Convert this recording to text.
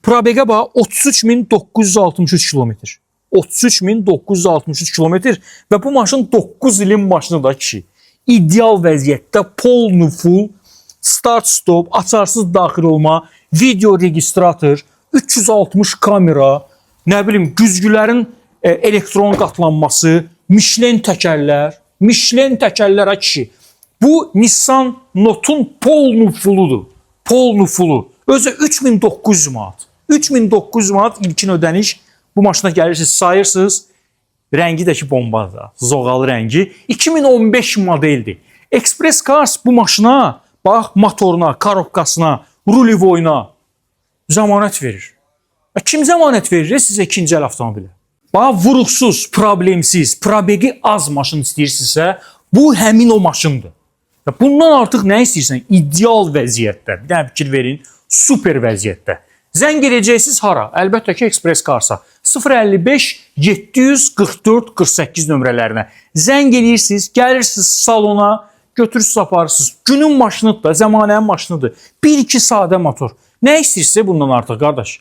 Probegə bax 33.963 kilometr. 33.963 kilometr və bu maşın 9 ilin maşını da kişi. İdeal vəziyyətdə, polnu full, start stop, açarsız daxil olma, video registrator, 360 kamera, nə bilim güzgülərin elektron qatlanması, Michelin təkərlər kişi. Bu Nissan Note-un polnu fulludur. Polnu fullu. Özü 3900 manat. 3900 manat ilkin ödəniş. Bu maşına gəlirsiniz, sayırsınız. Rəngi də ki bombadır. Zoğalı rəngi. 2015 modeldir. Express Cars bu maşına, bax motoruna, karobkasına, rulivoyuna zəmanət verir. Kim zəmanət verir sizə ikinci əl avtomobilə? Bax vuruqsuz, problemsiz, probegi az maşın istəyirsinizsə, bu həmin o maşındır. Bundan artıq nə istəyirsən? İdeal vəziyyətdə. Bir dənə fikir verin. Super vəziyyətdə. Zəng edəcəksiniz hara? Əlbəttə ki, Express Cars'a. 055 744 48 nömrələrinə. Zəng edirsiniz, gəlirsiniz salona, götürürsünüz, aparırsınız. Günün maşınıdır da, zəmanənin maşınıdır. 1-2 sadə motor. Nə istəyirsə bundan artıq, qardaş?